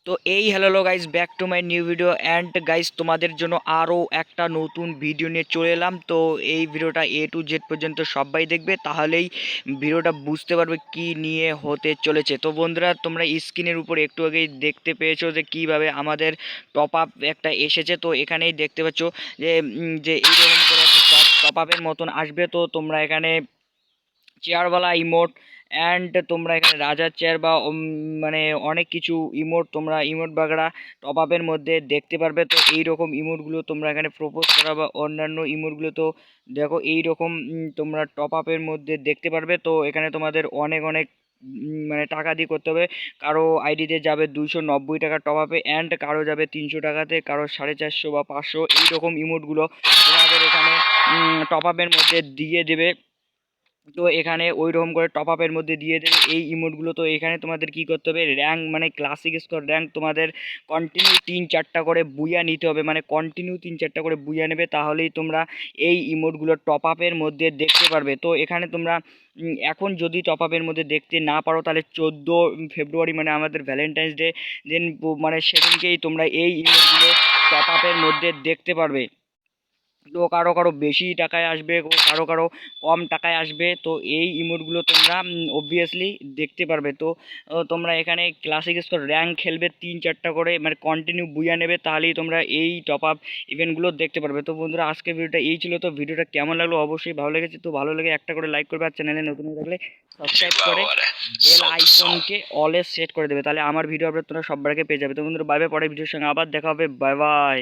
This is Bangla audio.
তো এই hello guys, back to my new video and guys, তোমাদের জন্য আরও একটা নতুন ভিডিও নিয়ে চলে এলাম। তো এই ভিডিওটা এ টু জেড পর্যন্ত সবাই দেখবে, তাহলেই ভিডিওটা বুঝতে পারবে কি নিয়ে হতে চলেছে। তো বন্ধুরা, তোমরা স্ক্রিনের উপর একটু আগেই দেখতে পেয়েছো যে কিভাবে আমাদের টপ আপ একটা এসেছে। তো এখানেই দেখতে পাচ্ছ যে এইরকম করে একটা টপ আপের মতন আসবে। তো তোমরা এখানে চেয়ারওয়ালা ইমোট অ্যান্ড তোমরা এখানে রাজার চেয়ার বা মানে অনেক কিছু ইমোট, তোমরা ইমোট বাগড়া টপ আপের মধ্যে দেখতে পারবে। তো এই রকম ইমোটগুলো তোমরা এখানে প্রপোজ করা বা অন্যান্য ইমোটগুলো তো দেখো এই রকম তোমরা টপ আপের মধ্যে দেখতে পারবে। তো এখানে তোমাদের অনেক অনেক মানে টাকা দিয়ে করতে হবে। কারো আইডিতে যাবে 290 টাকা টপ আপে, অ্যান্ড কারো যাবে 300 টাকাতে, কারো 450 বা 500, এইরকম ইমোটগুলো তোমাদের এখানে টপ আপের মধ্যে দিয়ে দেবে। তো এখানে ওই রকম করে টপ আপের মধ্যে দিয়ে দেবে এই ইমোটগুলো। তো এখানে তোমাদের কি করতে হবে, র্যাঙ্ক মানে ক্লাসিক স্কোর র্যাঙ্ক তোমাদের কন্টিনিউ 3-4টা করে বুইয়া নিতে হবে, মানে কন্টিনিউ 3-4টা করে বুইয়া নেবে, তাহলেই তোমরা এই ইমোটগুলো টপ আপের মধ্যে দেখতে পারবে। তো এখানে তোমরা এখন যদি টপ আপের মধ্যে দেখতে না পারো, তাহলে 14 ফেব্রুয়ারি মানে আমাদের ভ্যালেন্টাইন্স ডে দেন মানে সেদিনকেই তোমরা এই ইমোটগুলো টপ আপের মধ্যে দেখতে পারবে। তো কারো কারো বেশি টাকায় আসবে, কারো কারো কম টাকায় আসবে। তো এই ইমোটগুলো তোমরা অবভিয়াসলি দেখতে পারবে। তো তোমরা এখানে ক্লাসিক স্কোর র্যাঙ্ক খেলবে 3-4টা করে, মানে কন্টিনিউ বুইয়া নেবে, তাহলেই তোমরা এই টপ আপ ইভেন্টগুলো দেখতে পারবে। তো বন্ধুরা, আজকে ভিডিওটা এই ছিল। তো ভিডিওটা কেমন লাগলো অবশ্যই ভালো লেগেছে, তো ভালো লেগে একটা করে লাইক করবে, আর চ্যানেলে নতুন হয়ে থাকলে সাবস্ক্রাইব করে বেল আইকনকে অলে সেট করে দেবে, তাহলে আমার ভিডিও আপডেট তোমরা সবার আগে পেয়ে যাবে। তো বন্ধুরা, বাই বাই, পরে ভিডিওর সঙ্গে আবার দেখা হবে, বাই বাই।